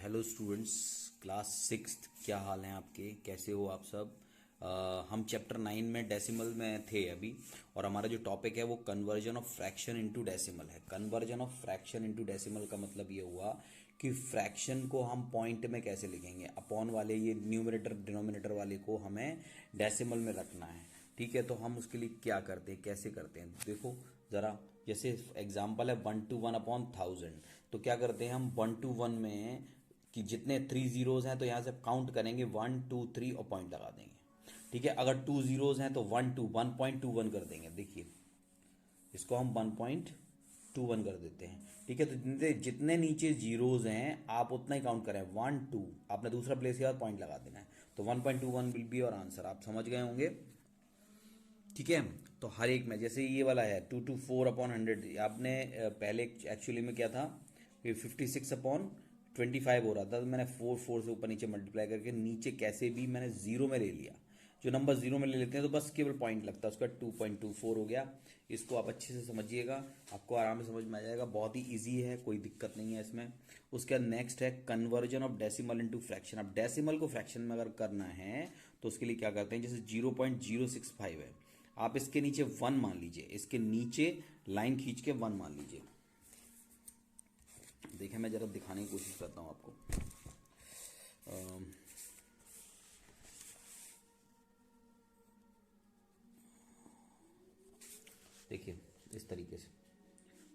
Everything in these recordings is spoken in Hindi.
Hello students, class sixth. क्या हाल हैं आपके? कैसे हो आप सब? हम चैप्टर 9 में डेसिमल में थे अभी, और हमारा जो टॉपिक है वो conversion of fraction into decimal है। Conversion of fraction into decimal का मतलब ये हुआ कि फ्रैक्शन को हम पॉइंट में कैसे लिखेंगे। अपॉन वाले ये न्यूमरेटर डिनोमिनेटर वाले को हमें डेसिमल में रखना है। ठीक है, तो हम उसके लिए क्या करते हैं, कैसे करते हैं, देखो ज़रा। जैसे एग्जाम्पल है 1/1/1000, तो क्या करते हैं हम 1/1 में कि जितने 3 जीरोज हैं तो यहाँ से काउंट करेंगे 1 2 3 और पॉइंट लगा देंगे। ठीक है, अगर 2 जीरोज हैं तो 1.21 कर देंगे। देखिए, इसको हम 1.21 कर देते हैं। ठीक है, तो जितने जितने नीचे जीरोज हैं आप उतना ही काउंट करें। 1 2 आपने दूसरा प्लेस किया और पॉइंट लगा देना है, तो 1.21 विल बी और आंसर। आप समझ गए होंगे। ठीक है, तो हर एक में जैसे ये वाला है 224/100, आपने पहले एक्चुअली में क्या था कि 56/25 हो रहा था, तो मैंने 4 से ऊपर नीचे मल्टीप्लाई करके नीचे कैसे भी मैंने जीरो में ले लिया। जो नंबर जीरो में ले लेते हैं तो बस केवल पॉइंट लगता है, उसका 2.24 हो गया। इसको आप अच्छे से समझिएगा, आपको आराम से समझ में आ जाएगा। बहुत ही इजी है, कोई दिक्कत नहीं है इसमें। उसके बाद नेक्स्ट है conversion of decimal into fraction. अब डेसिमल को फ्रैक्शन में अगर करना है तो उसके लिए क्या करते हैं, जैसे 0.065 है, आप इसके नीचे 1 मान लीजिए, इसके नीचे लाइन खींच के 1 मान लीजिए। देखिए, मैं जरा दिखाने की कोशिश करता हूं आपको। देखिए, इस तरीके से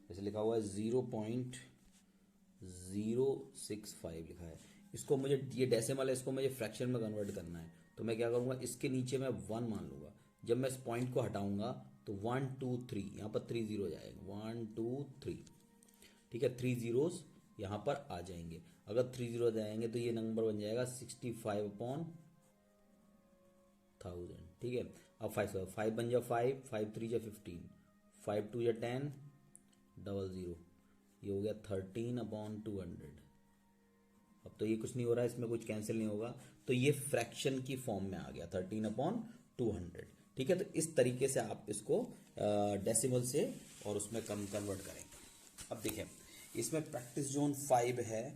जैसे लिखा हुआ है 0.065 लिखा है। इसको मुझे, ये डेसिमल है, इसको मुझे फ्रैक्शन में कन्वर्ट करना है, तो मैं क्या करूँगा, इसके नीचे मैं 1 मान लूँगा। जब मैं इस पॉइंट को हटाऊंगा तो 1 2 3 यहाँ पर 3 जीरो जाएगा, 1 2 3। ठीक है, 3 जीरोस यहाँ पर आ जाएंगे। अगर 3 जीरो जाएंगे तो ये नंबर बन जाएगा 65/1000। ठीक है, अब 5 बन जाओ 5, 5 3 जा 15, 5 2 जा 10, 00, ये हो गया 13/200। अब तो ये कुछ नहीं हो रहा है, इसमें कुछ कैंसिल नहीं होगा, तो ये फ्रैक्शन की फॉर्म में आ गया 13/200। ठीक है, तो इस तरीके से आप इसको डेसिमल से और उसमें कन्वर्ट करेंगे। अब देखिए, इसमें प्रैक्टिस जोन 5 है।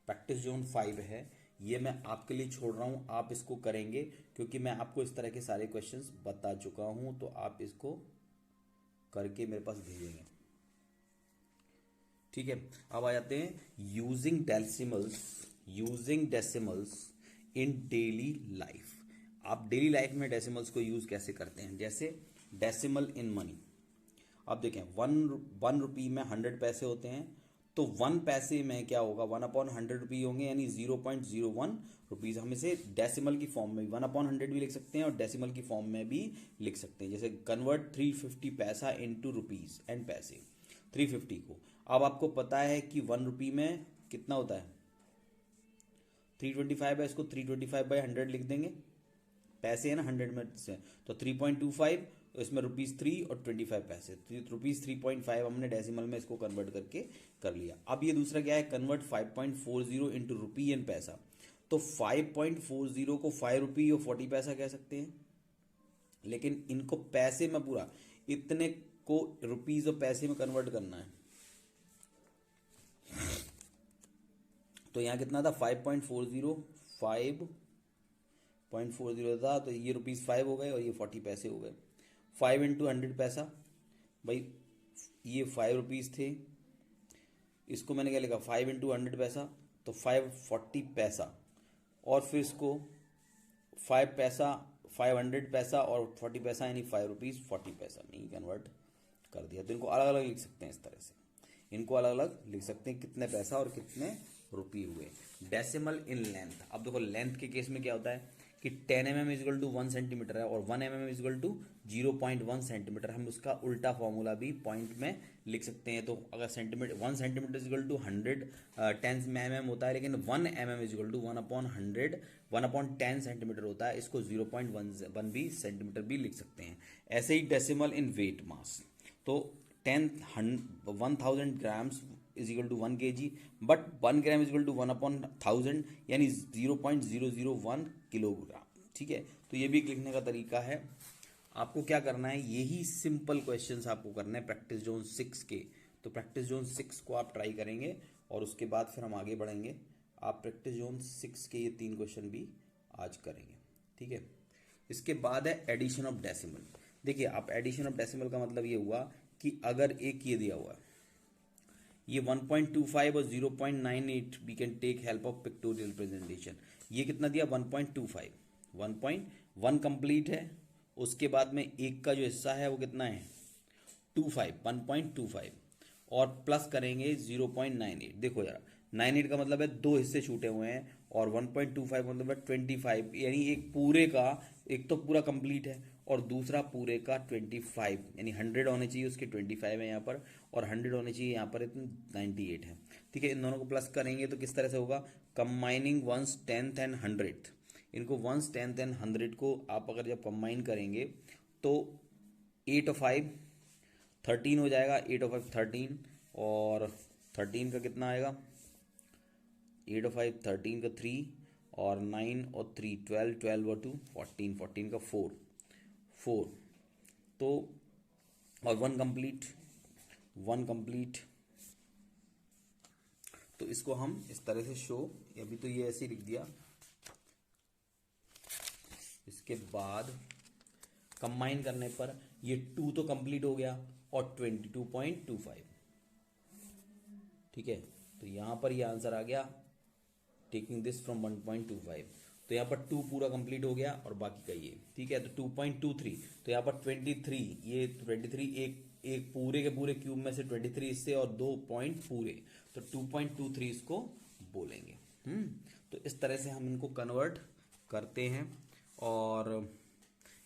प्रैक्टिस जोन 5 है, ये मैं आपके लिए छोड़ रहा हूं, आप इसको करेंगे क्योंकि मैं आपको इस तरह के सारे क्वेश्चंस बता चुका हूं, तो आप इसको करके मेरे पास भेजेंगे। ठीक है, अब आ जाते हैं यूजिंग डेसिमल्स इन डेली लाइफ। आप डेली लाइफ में डेसिमल्स को यूज कैसे करते हैं, जैसे डेसिमल इन मनी। अब देखें, वन रुपी में 100 पैसे होते हैं, तो 1 पैसे में क्या होगा, 1/100 रुपये होंगे, यानी 0.01 रुपीज़। हम इसे डेसिमल की फॉर्म में 1/100 भी लिख सकते हैं और डेसिमल की फॉर्म में भी लिख सकते हैं। जैसे कन्वर्ट 350 पैसा इनटू रुपीज़ एंड पैसे, 350 को। अब आपको पता है कि 1 रुपी में कितना होता है, 325 है, इसको 325/100 लिख देंगे। पैसे है ना 100 में से, तो 3.25, इसमें ₹3 और 25 पैसे, ₹3.5 हमने डेसिमल में इसको कन्वर्ट करके कर लिया। अब ये दूसरा क्या है, कन्वर्ट 5.40 इंटू रुपी एंड पैसा। तो 5.40 को 5 रुपी और 40 पैसा कह सकते हैं, लेकिन इनको पैसे में पूरा इतने को रुपीज और पैसे में कन्वर्ट करना है। तो यहाँ कितना था, 5.40 था, तो ये ₹5 हो गए और ये 40 पैसे हो गए। 5 इंटू 100 पैसा, भाई ये 5 रुपीज़ थे, इसको मैंने क्या लिखा, 5 इंटू 100 पैसा, तो 540 पैसा, और फिर इसको 5 पैसा, 500 पैसा और 40 पैसा, यानी 5 रुपीज़ 40 पैसा में ही कन्वर्ट कर दिया। तो इनको अलग अलग लिख सकते हैं, इस तरह से इनको अलग अलग लिख सकते हैं, कितने पैसा और कितने रुपये हुए। Decimal in length. अब देखो, लेंथ के केस में क्या होता है कि 10 mm इजल टू 1 सेंटीमीटर है और 1 mm इजल टू 0.1 सेंटीमीटर। हम उसका उल्टा फॉर्मूला भी पॉइंट में लिख सकते हैं। तो अगर सेंटीमीटर 1 सेंटीमीटर इजल टू 100 10 में mm होता है, लेकिन 1 mm इजल टू 1/100 1/10 सेंटीमीटर होता है, इसको 0.1 भी सेंटीमीटर भी लिख सकते हैं। ऐसे ही डेसिमल इन वेट मास, तो 1000 grams is equal to 1 kg, but 1 gram is equal to 1/1000, यानी 0.001 किलोग्राम। ठीक है, तो ये भी एक लिखने का तरीका है। आपको क्या करना है, यही सिंपल क्वेश्चंस आपको करना है प्रैक्टिस जोन 6 के। तो प्रैक्टिस जोन 6 को आप ट्राई करेंगे और उसके बाद फिर हम आगे बढ़ेंगे आप प्रैक्टिस जोन 6 के ये 3 क्वेश्चन भी आज करेंगे, ठीक है। इसके बाद है एडिशन ऑफ डेसिमल। देखिए, आप एडिशन ऑफ डेसिमल का मतलब ये हुआ कि अगर एक ये दिया हुआ है, ये 1.25 और 0.98 we can take help of pictorial presentation. ये कितना दिया? 1.25, 1.1 कंप्लीट है। उसके बाद में एक का जो हिस्सा है वो कितना है? 1.25 और प्लस करेंगे 0.98। देखो यार, 98 का मतलब है 2 हिस्से छूटे हुए हैं और 1.25 का मतलब है 25, यानी एक पूरे का, एक तो पूरा कंप्लीट है और दूसरा पूरे का 25, यानी 100 होने चाहिए, उसके 25 है यहाँ पर, और 100 होने चाहिए यहाँ पर, इतने 98 है, ठीक है। इन दोनों को प्लस करेंगे तो किस तरह से होगा? Combining 1s 10th and 100th। इनको 1s 10th एंड 100 को आप अगर जब कंबाइन करेंगे तो 8 और 5 13 हो जाएगा, 8 और 5 13, और 13 का कितना आएगा? 8 और 5 13 का 3, और 9 और 3 12, 12 और 2 14, 14 का 4 4, तो और 1 कंप्लीट, 1 कंप्लीट। तो इसको हम इस तरह से शो, अभी तो ये ऐसे ही लिख दिया। इसके बाद कंबाइन करने पर ये 2 तो कंप्लीट हो गया और 22.25, ठीक है। तो यहाँ पर ये आंसर आ गया, टेकिंग दिस फ्रॉम 1.25। तो यहाँ पर 2 पूरा कंप्लीट हो गया और बाकी का ये, ठीक है। तो 2.23, तो यहाँ पर 23, ये 23 एक पूरे के पूरे क्यूब में से 23 इससे और 2 पॉइंट पूरे, तो 2.23 इसको बोलेंगे। तो इस तरह से हम इनको कन्वर्ट करते हैं। और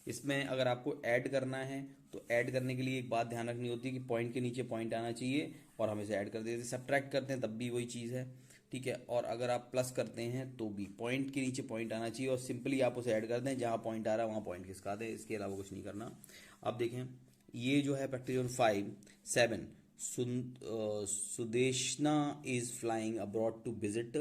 इसमें अगर आपको ऐड करना है तो ऐड करने के लिए एक बात ध्यान रखनी होती है कि पॉइंट के नीचे पॉइंट आना चाहिए, और हम इसे ऐड कर देते हैं। सब्ट्रैक्ट करते हैं तब भी वही चीज़ है, ठीक है। और अगर आप प्लस करते हैं तो भी पॉइंट के नीचे पॉइंट आना चाहिए, और सिंपली आप उसे ऐड कर दें, जहाँ पॉइंट आ रहा है वहाँ पॉइंट खिसका दें, इसके अलावा कुछ नहीं करना। अब देखें, ये जो है practice zone 5 7, Sudeshna is flying abroad to visit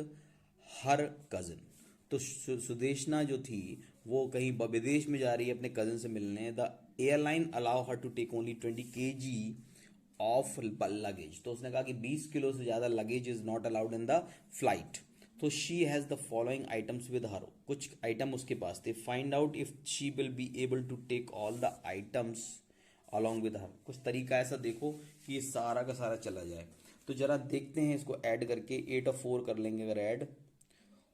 her cousin. तो सुदेशना जो थी वो कहीं विदेश में जा रही है अपने कजन से मिलने। The airline allow her to take only 20 kg of luggage. तो उसने कहा कि 20 किलो से ज़्यादा luggage is not allowed in the flight. तो she has the following items with her. कुछ आइटम उसके पास थे। Find out if she will be able to take all the items along with her. कुछ तरीका ऐसा देखो कि ये सारा का सारा चला जाए। तो जरा देखते हैं इसको ऐड करके। 8 और 4 कर लेंगे अगर ऐड,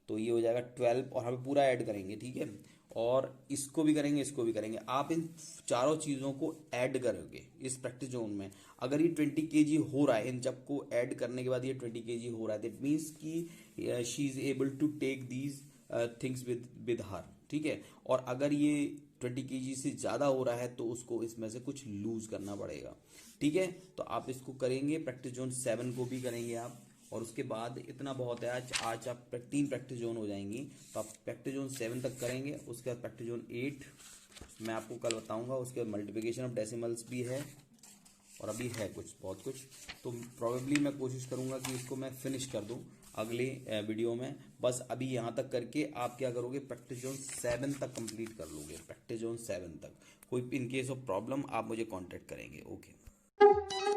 तो ये हो जाएगा 12, और हमें पूरा ऐड करेंगे, ठीक है। और इसको भी करेंगे, इसको भी करेंगे। आप इन चारों चीज़ों को ऐड करोगे इस प्रैक्टिस जोन में। अगर ये 20 kg हो रहा है, इन सबको ऐड करने के बाद ये 20 kg हो रहा है, दैट मीन्स कि she is able to take these things with her, ठीक है। और अगर ये 20 kg से ज़्यादा हो रहा है तो उसको इसमें से कुछ लूज़ करना पड़ेगा, ठीक है। तो आप इसको करेंगे, प्रैक्टिस जोन 7 को भी करेंगे आप। और उसके बाद इतना बहुत है, आज आप 3 प्रैक्टिस जोन हो जाएंगी। तो आप प्रैक्टिस जोन 7 तक करेंगे। उसके बाद प्रैक्टिस जोन 8 मैं आपको कल बताऊंगा। उसके बाद मल्टीप्लिकेशन ऑफ डेसिमल्स भी है, और अभी है कुछ बहुत कुछ। तो प्रॉबेबली मैं कोशिश करूंगा कि इसको मैं फिनिश कर दूं अगले वीडियो में। बस अभी यहाँ तक करके आप क्या करोगे, प्रैक्टिस जोन 7 तक कंप्लीट कर लोगे। प्रैक्टिस जोन 7 तक कोई इन केस ऑफ प्रॉब्लम आप मुझे कांटेक्ट करेंगे। ओके।